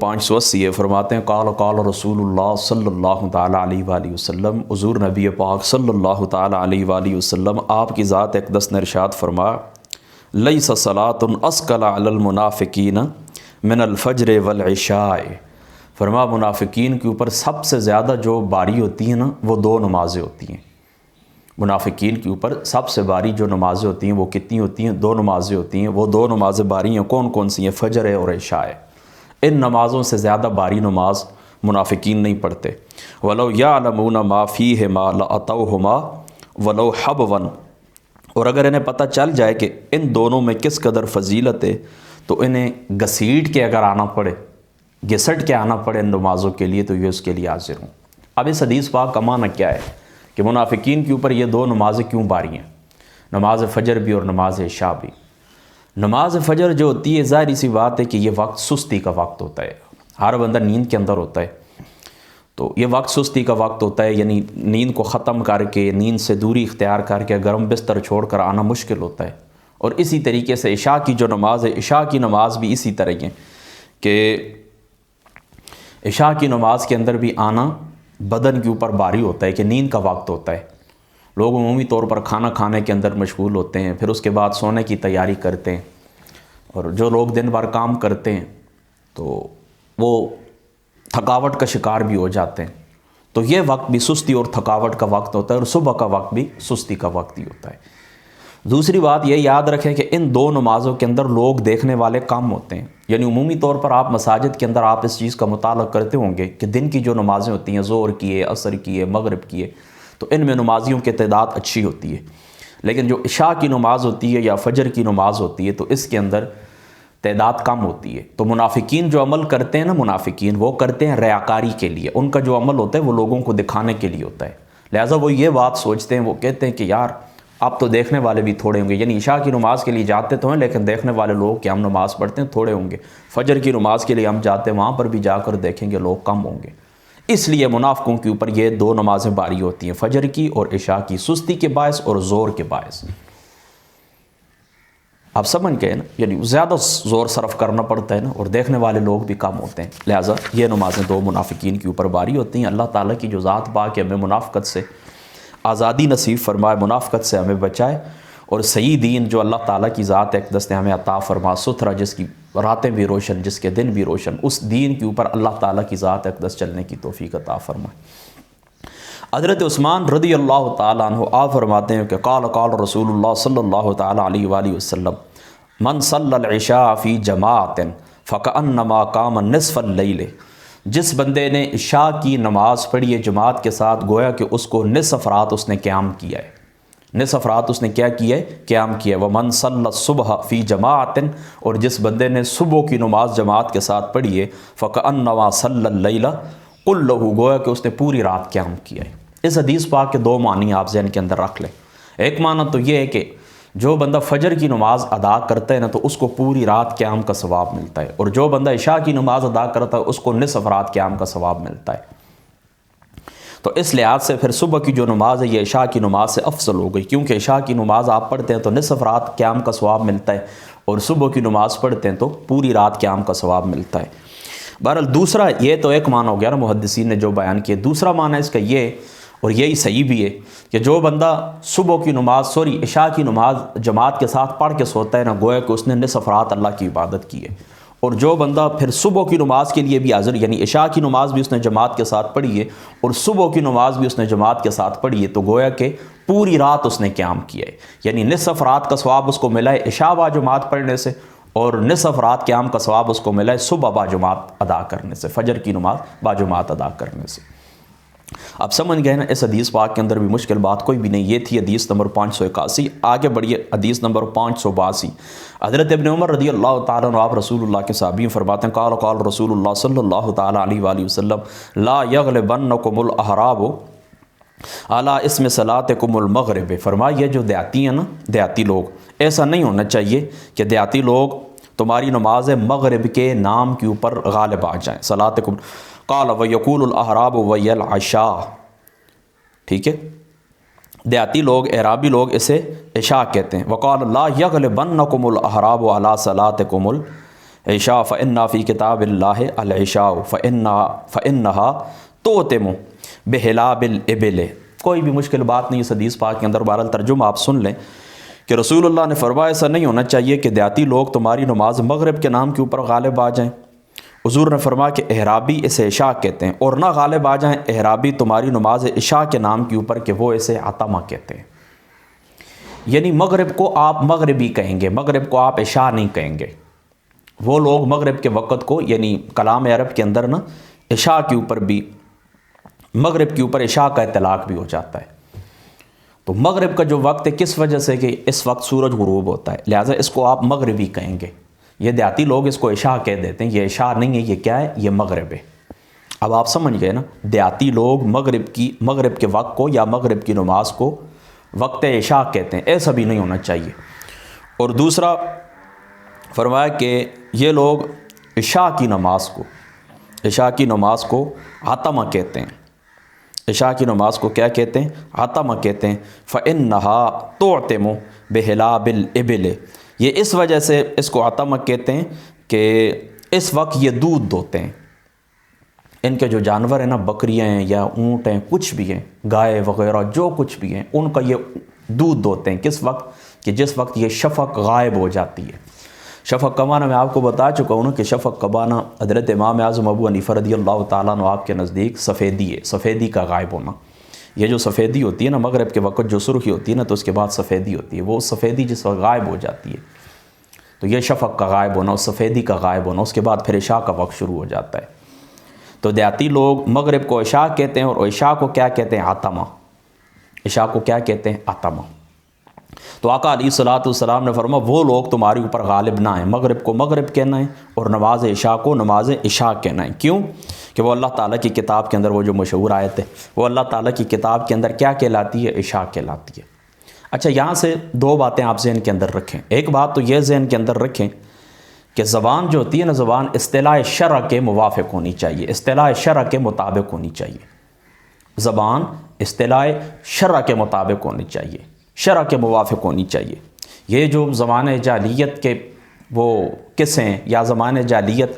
580 ہے، فرماتے ہیں قال رسول اللہ صلی اللہ تعالیٰ علیہ وآلہ وسلم، حضور نبی پاک صلی اللہ تعالیٰ علیہ وآلہ وسلم آپ کی ذات اقدس نے ارشاد فرما لیس صلاۃ اثقل علی المنافقین من الفجر والعشاء، فرما منافقین کے اوپر سب سے زیادہ جو باری ہوتی ہیں نا وہ دو نمازیں ہوتی ہیں۔ منافقین کے اوپر سب سے باری جو نمازیں ہوتی ہیں وہ کتنی ہوتی ہیں؟ دو نمازیں ہوتی ہیں۔ وہ دو نمازیں باری ہیں، کون کون سی ہیں؟ فجر ہے اور عشاء ہے۔ ان نمازوں سے زیادہ باری نماز منافقین نہیں پڑھتے۔ وَلَوْ يَعْلَمُونَ مَا فِيهِمَا لَأَتَوْهُمَا وَلَوْ حَبْوًا، اور اگر انہیں پتہ چل جائے کہ ان دونوں میں کس قدر فضیلت ہے تو انہیں گھسیٹ کے اگر آنا پڑے، گھسٹ کے آنا پڑے ان نمازوں کے لیے، تو یہ اس کے لیے حاضر ہوں۔ اب اس حدیث پاک کا معنی کیا ہے کہ منافقین کے اوپر یہ دو نمازیں کیوں باری ہیں؟ نماز فجر بھی اور نماز عشاء بھی۔ نماز فجر جو ہوتی ہے، ظاہری سی بات ہے کہ یہ وقت سستی کا وقت ہوتا ہے، ہر بندہ نیند کے اندر ہوتا ہے، تو یہ وقت سستی کا وقت ہوتا ہے، یعنی نیند کو ختم کر کے، نیند سے دوری اختیار کر کے گرم بستر چھوڑ کر آنا مشکل ہوتا ہے۔ اور اسی طریقے سے عشاء کی جو نماز ہے، عشاء کی نماز بھی اسی طرح ہے کہ عشاء کی نماز کے اندر بھی آنا بدن کے اوپر باری ہوتا ہے کہ نیند کا وقت ہوتا ہے۔ لوگ عمومی طور پر کھانا کھانے کے اندر مشغول ہوتے ہیں، پھر اس کے بعد سونے کی تیاری کرتے ہیں، اور جو لوگ دن بھر کام کرتے ہیں تو وہ تھکاوٹ کا شکار بھی ہو جاتے ہیں، تو یہ وقت بھی سستی اور تھکاوٹ کا وقت ہوتا ہے، اور صبح کا وقت بھی سستی کا وقت ہی ہوتا ہے۔ دوسری بات یہ یاد رکھیں کہ ان دو نمازوں کے اندر لوگ دیکھنے والے کم ہوتے ہیں، یعنی عمومی طور پر آپ مساجد کے اندر آپ اس چیز کا مطالعہ کرتے ہوں گے کہ دن کی جو نمازیں ہوتی ہیں، ظہر کی ہے، عصر کی ہے، مغرب کی ہے، تو ان میں نمازیوں کی تعداد اچھی ہوتی ہے، لیکن جو عشاء کی نماز ہوتی ہے یا فجر کی نماز ہوتی ہے تو اس کے اندر تعداد کم ہوتی ہے۔ تو منافقین جو عمل کرتے ہیں نا، منافقین وہ کرتے ہیں ریاکاری کے لیے، ان کا جو عمل ہوتا ہے وہ لوگوں کو دکھانے کے لیے ہوتا ہے، لہٰذا وہ یہ بات سوچتے ہیں، وہ کہتے ہیں کہ یار اب تو دیکھنے والے بھی تھوڑے ہوں گے، یعنی عشاء کی نماز کے لیے جاتے تو ہیں لیکن دیکھنے والے لوگ کہ ہم نماز پڑھتے ہیں تھوڑے ہوں گے، فجر کی نماز کے لیے ہم جاتے ہیں وہاں پر بھی جا کر دیکھیں گے لوگ کم ہوں گے۔ اس لیے منافقوں کے اوپر یہ دو نمازیں باری ہوتی ہیں، فجر کی اور عشاء کی، سستی کے باعث اور زور کے باعث۔ آپ سمجھ گئے نا، یعنی زیادہ زور صرف کرنا پڑتا ہے نا، اور دیکھنے والے لوگ بھی کم ہوتے ہیں، لہٰذا یہ نمازیں دو منافقین کے اوپر باری ہوتی ہیں۔ اللہ تعالیٰ کی جو ذات پاک ہے ہمیں منافقت سے آزادی نصیب فرمائے، منافقت سے ہمیں بچائے، اور صحیح دین جو اللہ تعالیٰ کی ذات اقدس نے ہمیں عطا فرما، ستھرا، جس کی راتیں بھی روشن، جس کے دن بھی روشن، اس دین کے اوپر اللہ تعالیٰ کی ذات اقدس چلنے کی توفیق عطا فرمائے۔ حضرت عثمان رضی اللہ تعالیٰ عنہ آپ فرماتے ہیں کہ قال رسول اللہ صلی اللہ تعالیٰ علیہ وآلہ وسلم من صلی العشاء فی جماعت فکأنما قام نصف اللیل، جس بندے نے عشاء کی نماز پڑھی ہے جماعت کے ساتھ، گویا کہ اس کو نصف رات اس نے قیام کیا ہے، نصف رات اس نے کیا کیا ہے؟ قیام کیا ہے۔ ومن صلی الصبح فی جماعت، اور جس بندے نے صبح کی نماز جماعت کے ساتھ پڑھی ہے، فکأنما صلی اللیل کلہ، گویا کہ اس نے پوری رات قیام کیا ہے۔ اس حدیث پاک کے دو معنی آپ ذہن کے اندر رکھ لیں۔ ایک معنی تو یہ ہے کہ جو بندہ فجر کی نماز ادا کرتا ہے نا تو اس کو پوری رات قیام کا ثواب ملتا ہے، اور جو بندہ عشاء کی نماز ادا کرتا ہے اس کو نصف رات قیام کا ثواب ملتا ہے۔ تو اس لحاظ سے پھر صبح کی جو نماز ہے یہ عشاء کی نماز سے افضل ہو گئی، کیونکہ عشاء کی نماز آپ پڑھتے ہیں تو نصف رات قیام کا ثواب ملتا ہے، اور صبح کی نماز پڑھتے ہیں تو پوری رات قیام کا ثواب ملتا ہے۔ بہرحال دوسرا، یہ تو ایک معنی ہو گیا نا محدثین نے جو بیان کیے، دوسرا معنی اس کا یہ، اور یہی صحیح بھی ہے، کہ جو بندہ صبح کی نماز عشاء کی نماز جماعت کے ساتھ پڑھ کے سوتا ہے نا، گویا کہ اس نے نصف رات اللہ کی عبادت کی ہے، اور جو بندہ پھر صبح کی نماز کے لیے بھی حاضر، یعنی عشاء کی نماز بھی اس نے جماعت کے ساتھ پڑھی ہے اور صبح کی نماز بھی اس نے جماعت کے ساتھ پڑھی ہے، تو گویا کہ پوری رات اس نے قیام کیا ہے، یعنی نصف رات کا ثواب اس کو ملا ہے عشاء با جماعت پڑھنے سے، اور نصف رات قیام کا ثواب اس کو ملا ہے صبح با جماعت ادا کرنے سے، فجر کی نماز با جماعت ادا کرنے سے۔ آپ سمجھ گئے نا، اس حدیث پاک کے اندر بھی مشکل بات کوئی بھی نہیں۔ یہ تھی حدیث نمبر 581۔ آگے بڑھیے حدیث نمبر 582۔ حضرت ابن عمر رضی اللہ تعالیٰ عنہ آپ رسول اللہ کے صحابی فرماتے ہیں قال رسول اللہ صلی اللہ تعالیٰ علیہ وآلہ وسلم لا یغلبنکم الاحراب علی اسم صلاتکم المغرب، فرمایا جو دیہاتی ہیں نا، دیہاتی لوگ، ایسا نہیں ہونا چاہیے کہ دیہاتی لوگ تمہاری نماز مغرب کے نام کے اوپر غالب آ جائیں، صلاتکم قال ویقول الاحراب وی العشاء، ٹھیک ہے، دیہاتی لوگ، اعرابی لوگ اسے عشاء کہتے ہیں۔ وقال لا یغلبنکم الاحراب علی صلاتکم عشاء فإن فی کتاب اللہ العشاء فإنها توتم بہلاب الابل۔ کوئی بھی مشکل بات نہیں اس حدیث پاک کے اندر، بہرحال ترجمہ آپ سن لیں کہ رسول اللہ نے فرمایا ایسا نہیں ہونا چاہیے کہ دیہاتی لوگ تمہاری نماز مغرب کے نام کے اوپر غالب آ جائیں۔ حضور نے فرمایا کہ احرابی اسے عشاء کہتے ہیں، اور نہ غالب آ جائیں احرابی تمہاری نماز عشاء کے نام کے اوپر کہ وہ اسے عتمہ کہتے ہیں۔ یعنی مغرب کو آپ مغربی کہیں گے، مغرب کو آپ عشاء نہیں کہیں گے۔ وہ لوگ مغرب کے وقت کو، یعنی کلام عرب کے اندر نا عشاء کے اوپر بھی، مغرب کے اوپر عشاء کا اطلاق بھی ہو جاتا ہے۔ تو مغرب کا جو وقت ہے کس وجہ سے کہ اس وقت سورج غروب ہوتا ہے، لہٰذا اس کو آپ مغربی کہیں گے۔ یہ دیہاتی لوگ اس کو عشاء کہہ دیتے ہیں، یہ عشاء نہیں ہے، یہ کیا ہے، یہ مغرب ہے۔ اب آپ سمجھ گئے نا، دیہاتی لوگ مغرب کے وقت کو یا مغرب کی نماز کو وقت عشاء کہتے ہیں، ایسا بھی نہیں ہونا چاہیے۔ اور دوسرا فرمایا کہ یہ لوگ عشاء کی نماز کو عتمہ کہتے ہیں، عشاء کی نماز کو کیا کہتے ہیں، عتمہ کہتے ہیں۔ فإنها تعتم بہلاب الابل، یہ اس وجہ سے اس کو عتمہ کہتے ہیں کہ اس وقت یہ دودھ دوتے ہیں۔ ان کے جو جانور ہیں نا، بکریاں ہیں یا اونٹ ہیں، کچھ بھی ہیں، گائے وغیرہ جو کچھ بھی ہیں، ان کا یہ دودھ دوتے ہیں۔ کس وقت کہ جس وقت یہ شفق غائب ہو جاتی ہے۔ شفق کا معنی میں آپ کو بتا چکا ہوں کہ شفق کا معنی حضرت امام اعظم ابو حنیفہ رضی اللہ تعالیٰ عنہ آپ کے نزدیک سفیدی ہے، سفیدی کا غائب ہونا۔ یہ جو سفیدی ہوتی ہے نا مغرب کے وقت، جو سرخی ہوتی ہے نا تو اس کے بعد سفیدی ہوتی ہے، وہ سفیدی جس وقت غائب ہو جاتی ہے تو یہ شفق کا غائب ہونا، اس سفیدی کا غائب ہونا، اس کے بعد پھر عشاء کا وقت شروع ہو جاتا ہے۔ تو دیہاتی لوگ مغرب کو عشاء کہتے ہیں، اور عشاء کو کیا کہتے ہیں، عتمہ۔ عشاء کو کیا کہتے ہیں، عتمہ۔ تو آقا علیہ الصلوۃ والسلام نے فرمایا وہ لوگ تمہارے اوپر غالب نہ ہیں، مغرب کو مغرب کہنا ہے اور نماز عشاء کو نماز عشاء کہنا ہے۔ کیوں کہ وہ اللہ تعالیٰ کی کتاب کے اندر، وہ جو مشہور آیت ہے وہ اللہ تعالیٰ کی کتاب کے اندر کیا کہلاتی ہے، عشاء کہلاتی ہے۔ اچھا، یہاں سے دو باتیں آپ ذہن کے اندر رکھیں۔ ایک بات تو یہ ذہن کے اندر رکھیں کہ زبان جو ہوتی ہے نا، زبان اصطلاح شرع کے موافق ہونی چاہیے، اصطلاح شرع کے مطابق ہونی چاہیے۔ زبان اصطلاح شرع کے مطابق ہونی چاہیے، شرع کے موافق ہونی چاہیے۔ یہ جو زمانہ جاہلیت کے وہ قصے یا زمانہ جاہلیت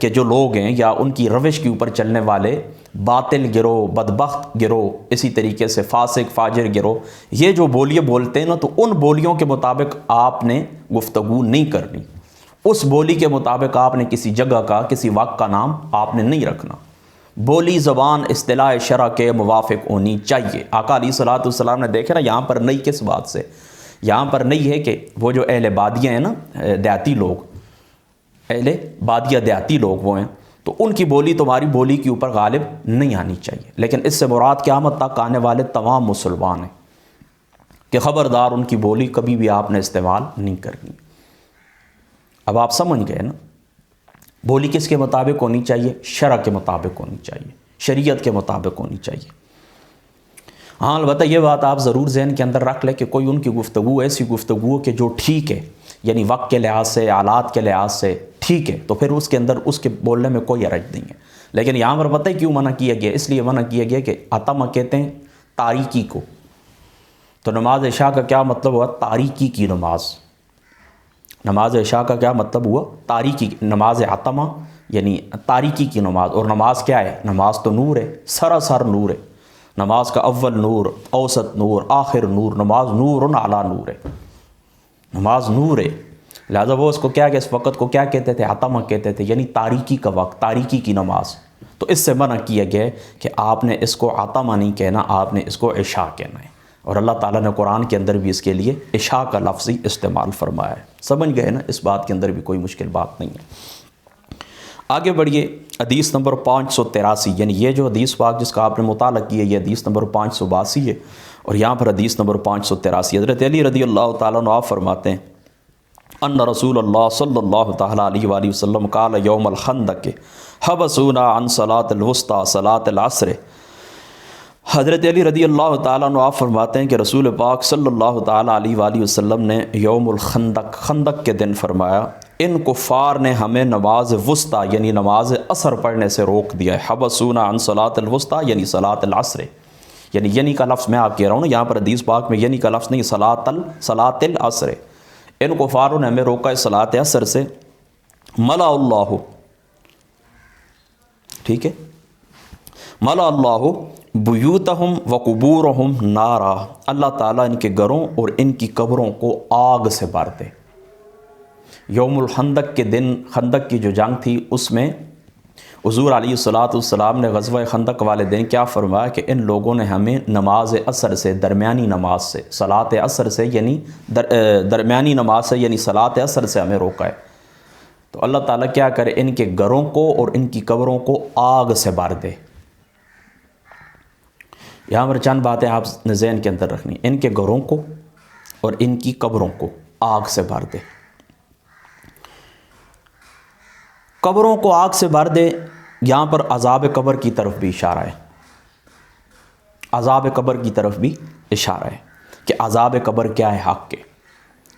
کے جو لوگ ہیں یا ان کی روش کے اوپر چلنے والے باطل گروہ، بدبخت گروہ، اسی طریقے سے فاسق فاجر گروہ، یہ جو بولیاں بولتے ہیں نا، تو ان بولیوں کے مطابق آپ نے گفتگو نہیں کرنی۔ اس بولی کے مطابق آپ نے کسی جگہ کا، کسی وقت کا نام آپ نے نہیں رکھنا۔ بولی زبان اصطلاح شرع کے موافق ہونی چاہیے۔ آقا علیہ الصلوۃ والسلام نے دیکھا نا، یہاں پر نہیں کس بات سے، یہاں پر نہیں ہے کہ وہ جو اہل بادیہ ہیں نا، دیہاتی لوگ، اہل بادیہ دیہاتی لوگ وہ ہیں، تو ان کی بولی تمہاری بولی کے اوپر غالب نہیں آنی چاہیے۔ لیکن اس سے مراد قیامت تک آنے والے تمام مسلمان ہیں کہ خبردار ان کی بولی کبھی بھی آپ نے استعمال نہیں کرنی۔ اب آپ سمجھ گئے نا، بولی کس کے مطابق ہونی چاہیے، شرع کے مطابق ہونی چاہیے، شریعت کے مطابق ہونی چاہیے۔ ہاں البتہ یہ بات آپ ضرور ذہن کے اندر رکھ لیں کہ کوئی ان کی گفتگو ایسی گفتگو کہ جو ٹھیک ہے، یعنی وقت کے لحاظ سے، آلات کے لحاظ سے ٹھیک ہے، تو پھر اس کے اندر اس کے بولنے میں کوئی حرج نہیں ہے۔ لیکن یہاں پر پتہ ہے کیوں منع کیا گیا، اس لیے منع کیا گیا کہ عتمہ کہتے ہیں تاریکی کو۔ تو نماز عشاء کا کیا مطلب ہوا، تاریکی کی نماز۔ نماز عشاء کا کیا مطلب ہوا، تاریکی، نماز عتمہ یعنی تاریکی کی نماز۔ اور نماز کیا ہے، نماز تو نور ہے، سراسر نور ہے۔ نماز کا اول نور، اوسط نور، آخر نور، نماز نور علی نور ہے، نماز نور ہے۔ لہذا وہ اس کو کیا کہ اس وقت کو کیا کہتے تھے، عتمہ کہتے تھے، یعنی تاریکی کا وقت، تاریکی کی نماز۔ تو اس سے منع کیا گیا کہ آپ نے اس کو عتمہ نہیں کہنا، آپ نے اس کو عشاء کہنا ہے۔ اور اللہ تعالیٰ نے قرآن کے اندر بھی اس کے لیے عشاء کا لفظی استعمال فرمایا ہے۔ سمجھ گئے نا، اس بات کے اندر بھی کوئی مشکل بات نہیں ہے۔ آگے بڑھیے، حدیث نمبر 583، یعنی یہ جو حدیث پاک جس کا آپ نے مطالعہ کیا ہے، یہ حدیث نمبر 582 ہے، اور یہاں پر حدیث نمبر 583 حضرت علی رضی اللہ تعالیٰ عنہ آپ فرماتے ہیں ان رسول اللہ صلی اللہ تعالیٰ علیہ وآلہ وسلم قال یوم الخندق حبسونا عن صلاۃ الوسطی صلاۃ العصر۔ حضرت علی رضی اللہ تعالیٰ عنہ آپ فرماتے ہیں کہ رسول پاک صلی اللہ تعالیٰ علیہ وآلہ وسلم نے یوم الخندق، خندق کے دن فرمایا، ان کفار نے ہمیں نماز وسطی یعنی نماز عصر پڑھنے سے روک دیا ہے۔ حبسونا عن صلاۃ الوسطی یعنی صلاۃ العصر، یعنی کا لفظ میں آپ کہہ رہا ہوں نا، یہاں پر حدیث پاک میں یعنی کا لفظ نہیں، صلاۃ العصر۔ ان کفاروں نے ہمیں روکا ہے صلاۃ عصر سے، ملا اللہ، ٹھیک ہے، ملا اللہ بیوتہم و قبورہم نارا، اللہ تعالیٰ ان کے گھروں اور ان کی قبروں کو آگ سے بھر دے۔ یوم الخندق کے دن، خندق کی جو جنگ تھی، اس میں حضور علیہ السلام نے غزوہ خندق والے دن کیا فرمایا کہ ان لوگوں نے ہمیں نماز عصر سے، درمیانی نماز سے، صلاۃ عصر سے یعنی درمیانی نماز سے یعنی صلاۃ عصر سے ہمیں روکا ہے۔ تو اللہ تعالیٰ کیا کرے، ان کے گھروں کو اور ان کی قبروں کو آگ سے بھر دے۔ یہاں پر چند باتیں آپ نے ذہن کے اندر رکھنی، ان کے گھروں کو اور ان کی قبروں کو آگ سے بھر دے۔ قبروں کو آگ سے بھر دے، یہاں پر عذاب قبر کی طرف بھی اشارہ ہے، عذاب قبر کی طرف بھی اشارہ ہے کہ عذاب قبر کیا ہے حق کے،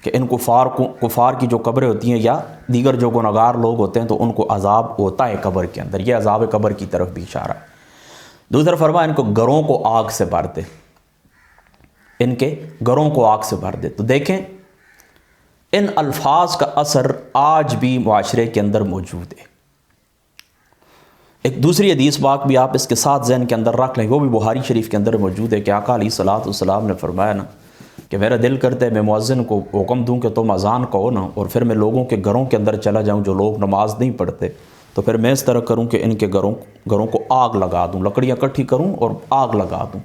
کہ ان کفار کی جو قبریں ہوتی ہیں یا دیگر جو گنہگار لوگ ہوتے ہیں تو ان کو عذاب ہوتا ہے قبر کے اندر، یہ عذاب قبر کی طرف بھی اشارہ ہے۔ دوسرا فرمایا ان کو گھروں کو آگ سے بھر دے، ان کے گھروں کو آگ سے بھر دے۔ تو دیکھیں ان الفاظ کا اثر آج بھی معاشرے کے اندر موجود ہے۔ ایک دوسری حدیث پاک بھی آپ اس کے ساتھ ذہن کے اندر رکھ لیں، وہ بھی بخاری شریف کے اندر موجود ہے کہ آقا علیہ الصلوۃ والسلام نے فرمایا نا کہ میرا دل کرتا ہے میں مؤذن کو حکم دوں کہ تم اذان کہو نا، اور پھر میں لوگوں کے گھروں کے اندر چلا جاؤں جو لوگ نماز نہیں پڑھتے، تو پھر میں اس طرح کروں کہ ان کے گھروں کو آگ لگا دوں، لکڑیاں اکٹھی کروں اور آگ لگا دوں،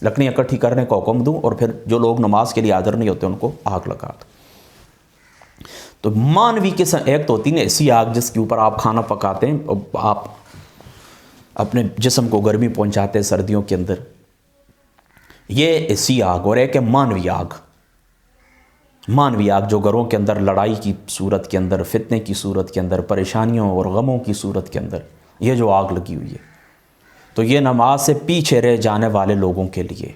لکڑیاں اکٹھی کرنے کا حکم دوں اور پھر جو لوگ نماز کے لیے حاضر نہیں ہوتے ان کو آگ لگا دوں۔ تو مانوی قسم ایک تو ہوتی ہے ایسی آگ جس کے اوپر آپ کھانا پکاتے ہیں، آپ اپنے جسم کو گرمی پہنچاتے ہیں سردیوں کے اندر، یہ ایسی آگ، اور ایک ہے مانوی آگ، مانوی آگ جو گھروں کے اندر لڑائی کی صورت کے اندر، فتنے کی صورت کے اندر، پریشانیوں اور غموں کی صورت کے اندر یہ جو آگ لگی ہوئی ہے، تو یہ نماز سے پیچھے رہ جانے والے لوگوں کے لیے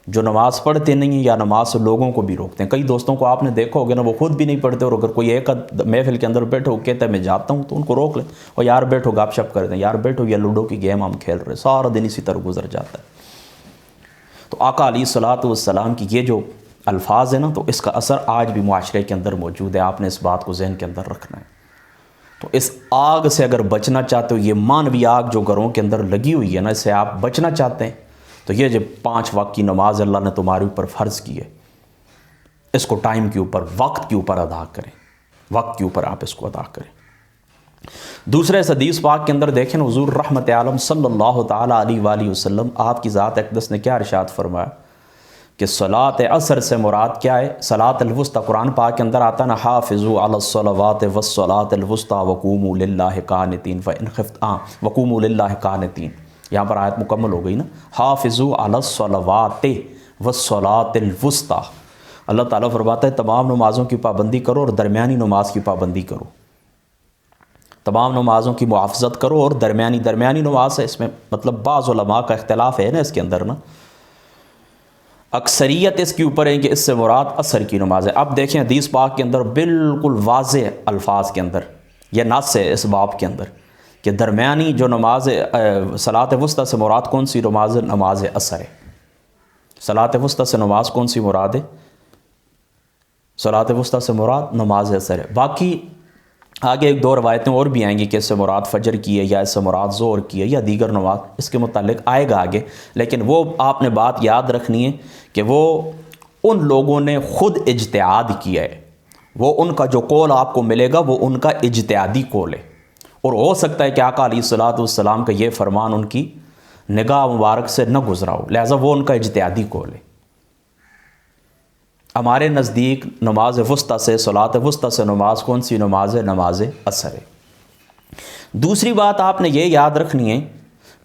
جو نماز پڑھتے نہیں ہیں یا نماز سے لوگوں کو بھی روکتے ہیں۔ کئی دوستوں کو آپ نے دیکھا ہوگا نا، وہ خود بھی نہیں پڑھتے، اور اگر کوئی ایک محفل کے اندر بیٹھو کہتا ہے میں جاتا ہوں تو ان کو روک لیں، اور یار بیٹھو گپ شپ کر دیں، یار بیٹھو یہ لوڈو کی گیم ہم کھیل رہے، سارا دن اسی طرح گزر جاتا ہے۔ تو آقا علیہ الصلوۃ والسلام کی یہ جو الفاظ ہیں نا، تو اس کا اثر آج بھی معاشرے کے اندر موجود ہے، آپ نے اس بات کو ذہن کے اندر رکھنا ہے۔ تو اس آگ سے اگر بچنا چاہتے ہو، یہ مانوی آگ جو گھروں کے اندر لگی ہوئی ہے نا، اس سے آپ بچنا چاہتے ہیں، تو یہ جو 5 وقت کی نماز اللہ نے تمہارے اوپر فرض کی ہے، اس کو ٹائم کے اوپر، وقت کے اوپر ادا کریں، وقت کے اوپر آپ اس کو ادا کریں۔ دوسرے اس حدیث پاک کے اندر دیکھیں حضور رحمت عالم صلی اللہ تعالیٰ علیہ وآلہ وسلم، آپ کی ذات اقدس نے کیا ارشاد فرمایا کہ صلاۃ عصر سے مراد کیا ہے؟ صلاۃ الوسطی، قرآن پاک کے اندر آتا ہے نا، حافظوا علی الصلوات والصلاۃ الوسطی وقوموا للہ قانتین فإن خفتم وقوموا للہ قانتین، یہاں پر آیت مکمل ہو گئی نا، حافظوا علی الصلوات والصلاۃ الوسطی، اللہ تعالیٰ فرماتا ہے تمام نمازوں کی پابندی کرو اور درمیانی نماز کی پابندی کرو، تمام نمازوں کی محافظت کرو اور درمیانی نماز ہے، اس میں مطلب بعض علماء کا اختلاف ہے نا اس کے اندر نا، اکثریت اس کے اوپر ہے کہ اس سے مراد عصر کی نماز ہے۔ اب دیکھیں حدیث پاک کے اندر بالکل واضح الفاظ کے اندر یہ نص ہے اس باب کے اندر کہ درمیانی جو نماز صلاۃ وسطی سے مراد کون سی نماز ہے؟ نماز عصر ہے۔ صلاۃ وسطی سے نماز کون سی مراد ہے؟ صلاۃ وسطی سے مراد نماز عصر ہے۔ باقی آگے ایک 2 روایتیں اور بھی آئیں گی کہ اس سے مراد فجر کی ہے یا اس سے مراد ظہر کی ہے یا دیگر نماز، اس کے متعلق آئے گا آگے، لیکن وہ آپ نے بات یاد رکھنی ہے کہ وہ ان لوگوں نے خود اجتہاد کیا ہے، وہ ان کا جو قول آپ کو ملے گا وہ ان کا اجتہادی قول ہے، اور ہو سکتا ہے کہ آقا علیہ الصلوۃ والسلام کا یہ فرمان ان کی نگاہ مبارک سے نہ گزرا ہو، لہٰذا وہ ان کا اجتہادی قول ہے۔ ہمارے نزدیک نماز وسطی سے، صلاۃ وسطی سے نماز کون سی نماز ہے؟ نماز عصر ہے۔ دوسری بات آپ نے یہ یاد رکھنی ہے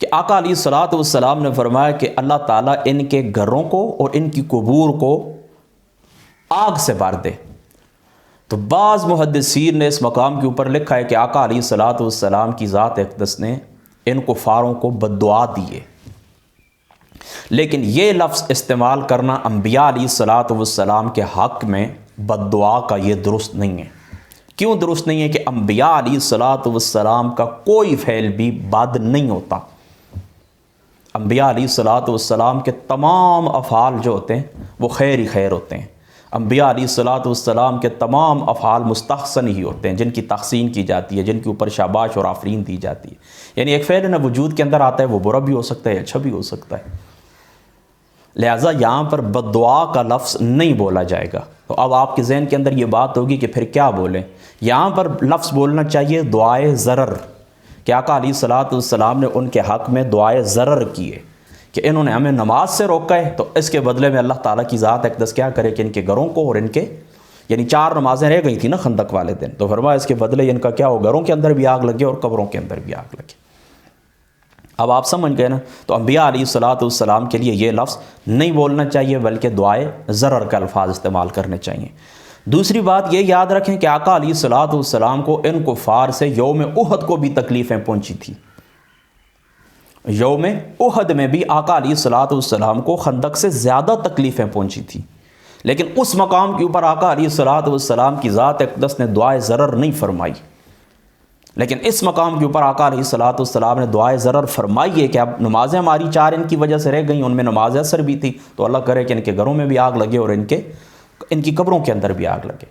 کہ آقا علیہ الصلوۃ والسلام نے فرمایا کہ اللہ تعالیٰ ان کے گھروں کو اور ان کی قبور کو آگ سے بھر دے۔ تو بعض محدثین نے اس مقام کے اوپر لکھا ہے کہ آقا علیہ الصلوۃ والسلام کی ذات اقدس نے ان کفاروں کو بد دعا دی ہے، لیکن یہ لفظ استعمال کرنا انبیاء علیہ الصلوۃ والسلام کے حق میں بد دعا کا یہ درست نہیں ہے۔ کیوں درست نہیں ہے؟ کہ انبیاء علیہ الصلوۃ والسلام کا کوئی فعل بھی بد نہیں ہوتا، انبیاء علیہ الصلوۃ والسلام کے تمام افعال جو ہوتے ہیں وہ خیر ہی خیر ہوتے ہیں۔ انبیاء علیہ الصلوۃ والسلام کے تمام افعال مستحسن ہی ہوتے ہیں، جن کی تحسین کی جاتی ہے، جن کے اوپر شاباش اور آفرین دی جاتی ہے. یعنی ایک فعل نہ وجود کے اندر آتا ہے، وہ برا بھی ہو سکتا ہے، اچھا بھی ہو سکتا ہے. لہٰذا یہاں پر بد دعا کا لفظ نہیں بولا جائے گا. تو اب آپ کے ذہن کے اندر یہ بات ہوگی کہ پھر کیا بولیں. یہاں پر لفظ بولنا چاہیے دعائے ضرر، کہ آقا علیہ الصلوۃ والسلام نے ان کے حق میں دعائے ضرر کیے کہ انہوں نے ہمیں نماز سے روکا ہے، تو اس کے بدلے میں اللہ تعالیٰ کی ذات اقدس کیا کرے کہ ان کے گھروں کو اور ان کے، یعنی 4 نمازیں رہ گئی تھیں نا خندق والے دن، تو فرمایا اس کے بدلے ان کا کیا ہو، گھروں کے اندر بھی آگ لگے اور قبروں کے اندر بھی آگ لگے. اب آپ سمجھ گئے نا. تو انبیاء علیہ الصلوۃ والسلام کے لیے یہ لفظ نہیں بولنا چاہیے، بلکہ دعائے ضرر کے الفاظ استعمال کرنے چاہیے. دوسری بات یہ یاد رکھیں کہ آقا علیہ الصلوۃ والسلام کو ان کفار سے یوم احد کو بھی تکلیفیں پہنچی تھی. یوم احد میں بھی آقا علیہ الصلوۃ والسلام کو خندق سے زیادہ تکلیفیں پہنچی تھی، لیکن اس مقام کے اوپر آقا علیہ الصلوۃ والسلام کی ذات اقدس نے دعائے ضرر نہیں فرمائی. لیکن اس مقام کے اوپر آقا علیہ الصلوۃ والسلام نے دعائے ضرر فرمائی ہے کہ اب نمازیں ہماری 4 ان کی وجہ سے رہ گئیں، ان میں نماز اثر بھی تھی، تو اللہ کرے کہ ان کے گھروں میں بھی آگ لگے اور ان کی قبروں کے اندر بھی آگ لگے.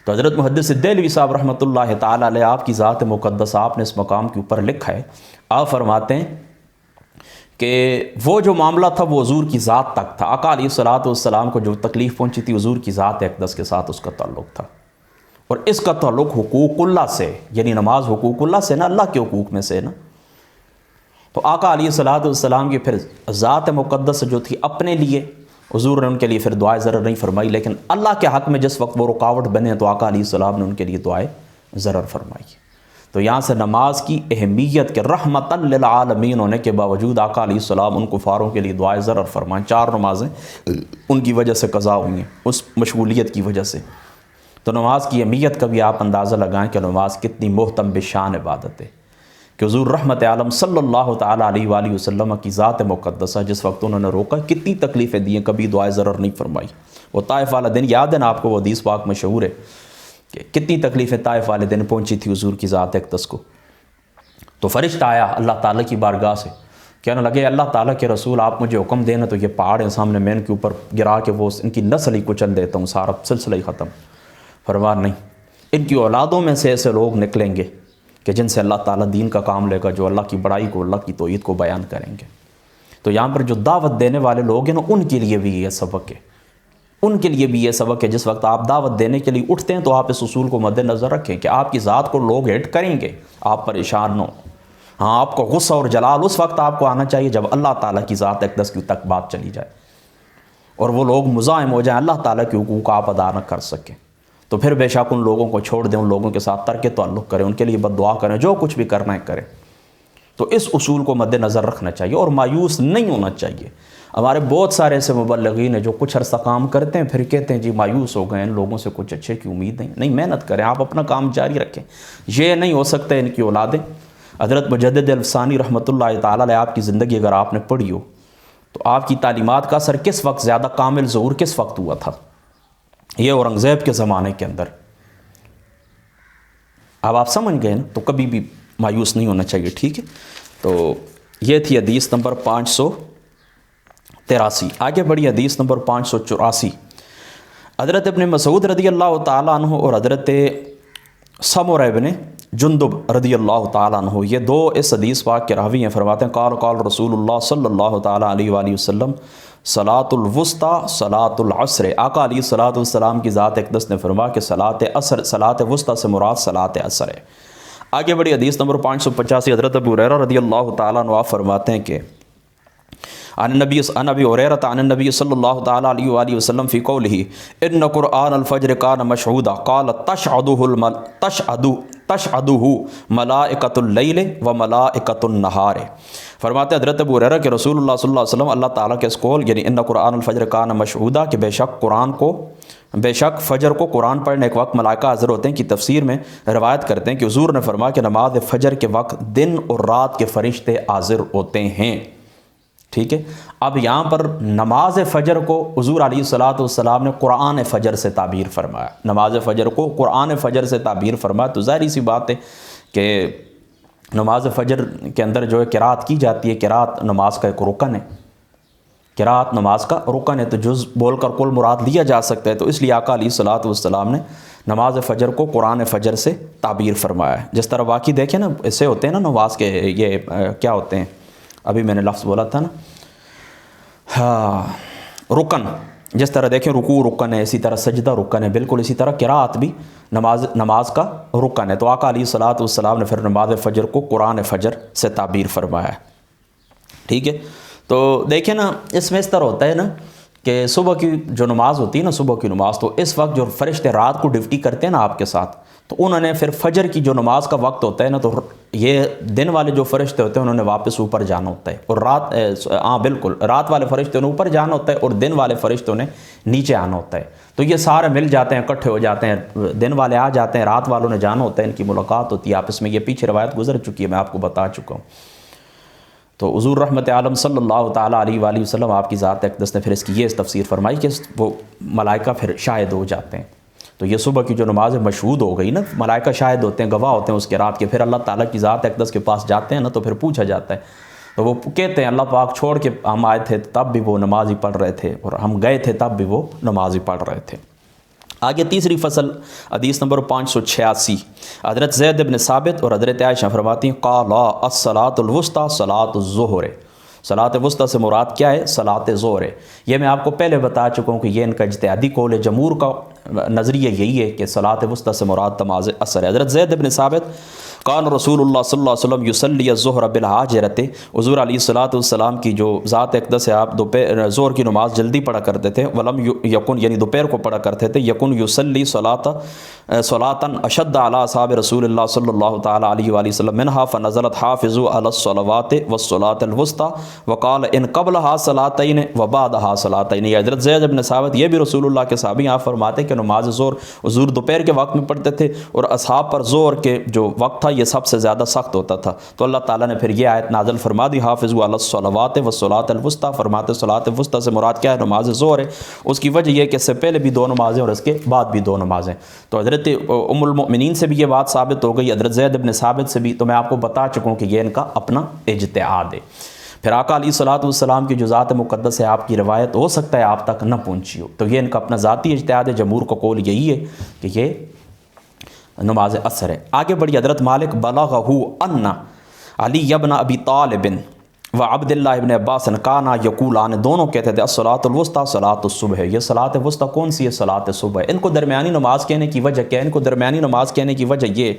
تو حضرت محدث دہلوی صاحب رحمۃ اللہ تعالی علیہ، آپ کی ذات مقدس، آپ نے اس مقام کے اوپر لکھا ہے، آپ فرماتے ہیں کہ وہ جو معاملہ تھا وہ حضور کی ذات تک تھا. آقا علیہ الصلوۃ والسلام کو جو تکلیف پہنچی تھی حضور کی ذات اقدس کے ساتھ اس کا تعلق تھا، اور اس کا تعلق حقوق اللہ سے، یعنی نماز حقوق اللہ سے نا، اللہ کے حقوق میں سے نا. تو آقا علیہ الصلوۃ والسلام کی پھر ذات مقدس جو تھی اپنے لیے، حضور نے ان کے لیے پھر دعائے ضرر نہیں فرمائی، لیکن اللہ کے حق میں جس وقت وہ رکاوٹ بنے تو آقا علیہ السلام نے ان کے لیے دعائے ضرر فرمائی. تو یہاں سے نماز کی اہمیت کے رحمتاً للعالمین ہونے کے باوجود آقا علیہ السلام ان کفاروں کے لیے دعائے ضرر فرمائیں. 4 نمازیں ان کی وجہ سے قضا ہوئی ہیں، اس مشغولیت کی وجہ سے. تو نماز کی اہمیت کا بھی آپ اندازہ لگائیں کہ نماز کتنی محتم بشان عبادت ہے، کہ حضور رحمت عالم صلی اللہ تعالیٰ علیہ وآلہ وسلم کی ذات مقدسہ جس وقت انہوں نے روکا، کتنی تکلیفیں دی ہیں، کبھی دعائے ضرر نہیں فرمائی. وہ طائف والا دن یاد ہے نا آپ کو، وہ حدیث پاک مشہور ہے کہ کتنی تکلیفیں طائف والے دن پہنچی تھی حضور کی ذات اقدس کو. تو فرشتہ آیا اللہ تعالیٰ کی بارگاہ سے، کہنے لگے اللہ تعالیٰ کے رسول آپ مجھے حکم دینا تو یہ پہاڑ ہیں سامنے، میں ان کے اوپر گرا کے وہ ان کی نسل ہی کچل دیتا ہوں، سارا سلسلہ ہی ختم. فرمان نہیں، ان کی اولادوں میں سے ایسے لوگ نکلیں گے کہ جن سے اللہ تعالیٰ دین کا کام لے گا، جو اللہ کی بڑائی کو، اللہ کی توحید کو بیان کریں گے. تو یہاں پر جو دعوت دینے والے لوگ ہیں نا، ان کے لیے بھی یہ سبق ہے، ان کے لیے بھی یہ سبق ہے. جس وقت آپ دعوت دینے کے لیے اٹھتے ہیں تو آپ اس اصول کو مد نظر رکھیں کہ آپ کی ذات کو لوگ ہٹ کریں گے، آپ پریشان نہ ہوں. ہاں، آپ کو غصہ اور جلال اس وقت آپ کو آنا چاہیے جب اللہ تعالیٰ کی ذات اقدس کی تک بات چلی جائے اور وہ لوگ مزاحم ہو جائیں، اللہ تعالیٰ کے حقوق آپ ادا نہ کر سکیں. تو پھر بے شک ان لوگوں کو چھوڑ دیں، ان لوگوں کے ساتھ ترک تعلق کریں، ان کے لیے بد دعا کریں، جو کچھ بھی کرنا ہے کریں. تو اس اصول کو مد نظر رکھنا چاہیے اور مایوس نہیں ہونا چاہیے. ہمارے بہت سارے ایسے مبلغین ہیں جو کچھ عرصہ کام کرتے ہیں پھر کہتے ہیں جی مایوس ہو گئے، ان لوگوں سے کچھ اچھے کی امید نہیں. محنت کریں، آپ اپنا کام جاری رکھیں. یہ نہیں ہو سکتا ان کی اولادیں. حضرت مجدد الفسانی رحمۃ اللہ تعالیٰ علیہ، آپ کی زندگی اگر آپ نے پڑھی ہو تو آپ کی تعلیمات کا اثر کس وقت زیادہ کامل ظہور کس وقت ہوا تھا؟ یہ اورنگزیب کے زمانے کے اندر. اب آپ سمجھ گئے نا، تو کبھی بھی مایوس نہیں ہونا چاہیے. ٹھیک ہے، تو یہ تھی حدیث نمبر 583. آگے بڑھی حدیث نمبر 584. حضرت ابن مسعود رضی اللہ تعالیٰ عنہ اور حضرت سمرہ ابن جندب رضی اللہ تعالیٰ عنہ، یہ 2 اس حدیث پاک کے راوی ہیں. فرماتے ہیں قال رسول اللہ صلی اللہ تعالیٰ علیہ وآلہ وسلم صلاۃ الوسطیٰ صلاۃ العصر. آقا علیہ الصلوۃ والسلام کی ذات اقدس نے فرمایا کہ صلاۃ وسطیٰ سے مراد صلاۃ عصر ہے. آگے بڑھی حدیث نمبر 585. حضرت ابو ہریرہ رضی اللہ تعالیٰ عنہ فرماتے ہیں کہ عن ابی ہریرہ عن النبی صلی اللہ تعالیٰ علیہ وآلہ وسلم فی قولہ ان قرآن الفجر کان مشہودا قال تشہدہ ملائکۃ اللیل و ملائکۃ النہار. فرماتے حضرت ابو ہریرہ کہ رسول اللہ صلی اللہ علیہ وسلم اللہ تعالیٰ کے اس قول یعنی ان قرآن الفجر کان مشہودا کہ بے شک فجر کو قرآن پڑھنے ایک وقت ملائکہ حاضر ہوتے ہیں کی تفسیر میں روایت کرتے ہیں کہ حضور نے فرمایا کہ نماز فجر کے وقت دن اور رات کے فرشتے حاضر ہوتے ہیں. ٹھیک ہے، اب یہاں پر نماز فجر کو حضور علیہ الصلوۃ والسلام نے قرآن فجر سے تعبیر فرمایا. نماز فجر کو قرآن فجر سے تعبیر فرمایا. تو ظاہری سی بات ہے کہ نماز فجر کے اندر جو ہے قرات کی جاتی ہے، قرات نماز کا ایک رکن ہے. قراءت نماز کا رکن ہے تو جز بول کر کل مراد لیا جا سکتا ہے، تو اس لیے آقا علیہ الصلوۃ والسلام نے نماز فجر کو قرآن فجر سے تعبیر فرمایا ہے۔ جس طرح باقی دیکھیں نا ایسے ہوتے ہیں نا نماز کے یہ کیا ہوتے ہیں، ابھی میں نے لفظ بولا تھا نا، ہاں رکن، جس طرح دیکھیں رکوع رکن ہے، اسی طرح سجدہ رکن ہے، بالکل اسی طرح قراءت بھی نماز کا رکن ہے۔ تو آقا علیہ الصلوۃ والسلام نے پھر نماز فجر کو قرآن فجر سے تعبیر فرمایا ہے، ٹھیک ہے۔ تو دیکھیں نا اس میں اس طرح ہوتا ہے نا کہ صبح کی جو نماز ہوتی ہے نا، صبح کی نماز، تو اس وقت جو فرشتے رات کو ڈیوٹی کرتے ہیں نا آپ کے ساتھ، تو انہوں نے پھر فجر کی جو نماز کا وقت ہوتا ہے نا، تو یہ دن والے جو فرشتے ہوتے ہیں انہوں نے واپس اوپر جانا ہوتا ہے، اور بالکل رات والے فرشتوں نے اوپر جانا ہوتا ہے اور دن والے فرشتوں نے نیچے آنا ہوتا ہے۔ تو یہ سارے مل جاتے ہیں، اکٹھے ہو جاتے ہیں، دن والے آ جاتے ہیں، رات والوں نے جانا ہوتا ہے، ان کی ملاقات ہوتی ہے آپس میں۔ یہ پیچھے روایت گزر چکی ہے، میں آپ کو بتا چکا ہوں۔ تو حضور رحمت عالم صلی اللہ تعالیٰ علیہ وآلہ وسلم آپ کی ذات اقدس نے پھر اس کی یہ تفسیر فرمائی کہ وہ ملائکہ پھر شاہد ہو جاتے ہیں۔ تو یہ صبح کی جو نماز مشہود ہو گئی نا، ملائکہ شاہد ہوتے ہیں، گواہ ہوتے ہیں اس کے رات کے، پھر اللہ تعالیٰ کی ذات اقدس کے پاس جاتے ہیں نا، تو پھر پوچھا جاتا ہے، تو وہ کہتے ہیں اللہ پاک چھوڑ کے ہم آئے تھے تب بھی وہ نماز ہی پڑھ رہے تھے، اور ہم گئے تھے تب بھی وہ نماز ہی پڑھ رہے تھے۔ آگے تیسری فصل، حدیث نمبر 586، حضرت زید بن ثابت اور حضرت عائشہ فرماتی ہیں قالا الصلاۃ الوسطیٰ صلاۃ الظہر، صلاۃ وسطیٰ سے مراد کیا ہے؟ صلاۃ ظہر ہے۔ یہ میں آپ کو پہلے بتا چکا ہوں کہ یہ ان کا اجتہادی قول ہے، جمہور کا نظریہ یہی ہے کہ صلاۃ وسطیٰ سے مراد نماز عصر ہے۔ حضرت زید بن ثابت قال رسول اللہ صلی اللہ علیہ وسلم یصلی الظہر بالحاجرۃ، حضور علیہ الصلوۃ والسلام کی جو ذات اقدس ہے، آپ ظہر کی نماز جلدی پڑھا کرتے تھے، ولم یکن یعنی دوپہر کو پڑھا کرتے تھے، یکن یصلی صلاۃ اشد علی اصحاب رسول اللہ صلی اللہ تعالیٰ علیہ وآلہ وسلم منہا فنزلت حافظوا علی الصلوات والصلاۃ الوسطیٰ وقال ان قبلہا صلاتین وبعدہا صلاتین۔ یہ حضرت زید بن ثابت یہ بھی رسول اللہ کے صحابی آپ فرماتے کہ نماز ظہر حضور دوپہر کے وقت میں پڑھتے تھے، اور اصحاب پر ظہر کے جو وقت تھا یہ سب سے زیادہ سخت ہوتا تھا۔ تو اللہ تعالیٰ نے پھر یہ آیت نازل فرما دی حافظوا علی الصلوات والصلاۃ الوسطیٰ، فرماتے صلاۃ وسطیٰ سے مراد کیا ہے؟ نماز ظہر ہے۔ اس کی وجہ یہ کہ اس سے پہلے بھی دو نمازیں اور اس کے بعد بھی دو نمازیں۔ تو حضرت ام المؤمنین سے بھی یہ بات ثابت ہو گئی، حضرت زید بن ثابت سے بھی، تو میں آپ کو بتا چکا ہوں کہ یہ ان کا اپنا اجتہاد ہے۔ پھر آقا علیہ الصلوۃ والسلام کی جو ذات مقدس ہے آپ کی روایت ہو سکتا ہے آپ تک نہ پہنچی ہو، تو یہ ان کا اپنا ذاتی اجتہاد ہے۔ جمہور کا قول یہی ہے کہ یہ نماز عصر ہے۔ آگے بڑھی حضرت مالک بلغہ ان علی ابن ابی طالب و عبد اللہ ابن عباس کانا یقولان، دونوں کہتے تھے الصلاۃ الوسطیٰ صلاۃ الصبح۔ یہ صلاۃ وسطیٰ کون سی ہے؟ صلاۃ صبح۔ ان کو درمیانی نماز کہنے کی وجہ کیا ہے؟ ان کو درمیانی نماز کہنے کی وجہ یہ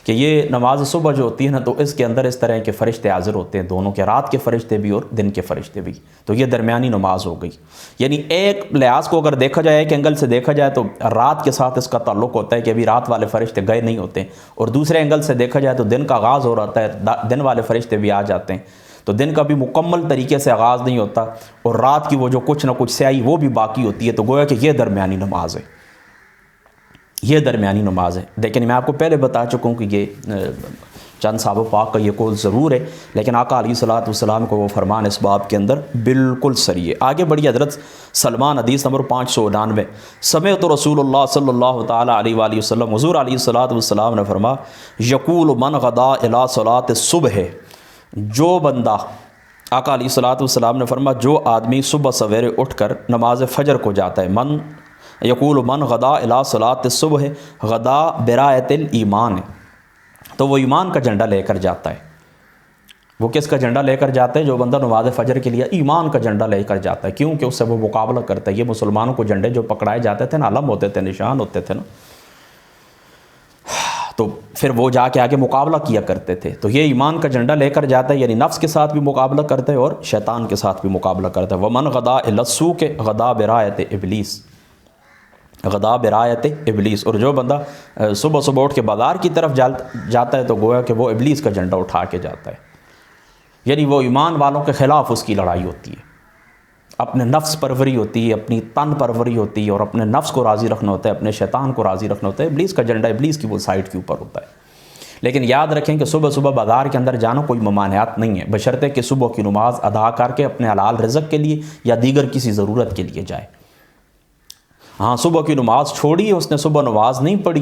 کہ یہ نماز صبح جو ہوتی ہے نا، تو اس کے اندر اس طرح کے فرشتے حاضر ہوتے ہیں، دونوں کے، رات کے فرشتے بھی اور دن کے فرشتے بھی، تو یہ درمیانی نماز ہو گئی۔ یعنی ایک لحاظ کو اگر دیکھا جائے، ایک اینگل سے دیکھا جائے تو رات کے ساتھ اس کا تعلق ہوتا ہے کہ ابھی رات والے فرشتے گئے نہیں ہوتے، اور دوسرے اینگل سے دیکھا جائے تو دن کا آغاز ہو رہا ہے، دن والے فرشتے بھی آ جاتے ہیں، تو دن کا بھی مکمل طریقے سے آغاز نہیں ہوتا، اور رات کی وہ جو کچھ نہ کچھ سیاہی وہ بھی باقی ہوتی ہے، تو گویا کہ یہ درمیانی نماز ہے، یہ درمیانی نماز ہے۔ لیکن میں آپ کو پہلے بتا چکا ہوں کہ یہ چند صحابہ پاک کا یہ قول ضرور ہے، لیکن آقا علیہ الصلوۃ والسلام کو وہ فرمان اس باب کے اندر بالکل صریح ہے۔ آگے بڑھی حضرت سلمان، حدیث نمبر 599، سمعت رسول اللہ صلی اللہ تعالیٰ علیہ وآلہ وسلم، حضور علیہ الصلوۃ والسلام نے فرمایا یقول من غدا الی صلاۃ الصبح، جو بندہ، آقا علیہ الصلوۃ والسلام نے فرمایا جو آدمی صبح سویرے اٹھ کر نماز فجر کو جاتا ہے، من یقول من غدا الی صلاۃ الصبح غدا برایت الایمان، تو وہ ایمان کا جھنڈا لے کر جاتا ہے۔ وہ کس کا جھنڈا لے کر جاتا ہے؟ جو بندہ نماز فجر کے لیے ایمان کا جھنڈا لے کر جاتا ہے، کیونکہ اس سے وہ مقابلہ کرتا ہے۔ یہ مسلمانوں کو جھنڈے جو پکڑائے جاتے تھے نا، علم ہوتے تھے، نشان ہوتے تھے نا، تو پھر وہ جا کے آگے مقابلہ کیا کرتے تھے۔ تو یہ ایمان کا جھنڈا لے کر جاتا ہے، یعنی نفس کے ساتھ بھی مقابلہ کرتا ہے اور شیطان کے ساتھ بھی مقابلہ کرتا ہے۔ ومن غدا الی السوق غدا برایت ابلیس، غدا برایت ابلیس، اور جو بندہ صبح صبح اٹھ کے بازار کی طرف جاتا ہے تو گویا کہ وہ ابلیس کا جھنڈا اٹھا کے جاتا ہے، یعنی وہ ایمان والوں کے خلاف اس کی لڑائی ہوتی ہے، اپنے نفس پروری ہوتی ہے، اپنی تن پروری ہوتی ہے، اور اپنے نفس کو راضی رکھنا ہوتا ہے، اپنے شیطان کو راضی رکھنا ہوتا ہے۔ ابلیس کا جھنڈا ابلیس کی وہ سائڈ کے اوپر ہوتا ہے۔ لیکن یاد رکھیں کہ صبح صبح بازار کے اندر جانا کوئی ممانعت نہیں ہے، بشرطے کہ صبح کی نماز ادا کر کے اپنے حلال رزق کے لیے یا دیگر کسی ضرورت کے لیے جائے۔ ہاں صبح کی نماز چھوڑی ہے، اس نے صبح نماز نہیں پڑھی،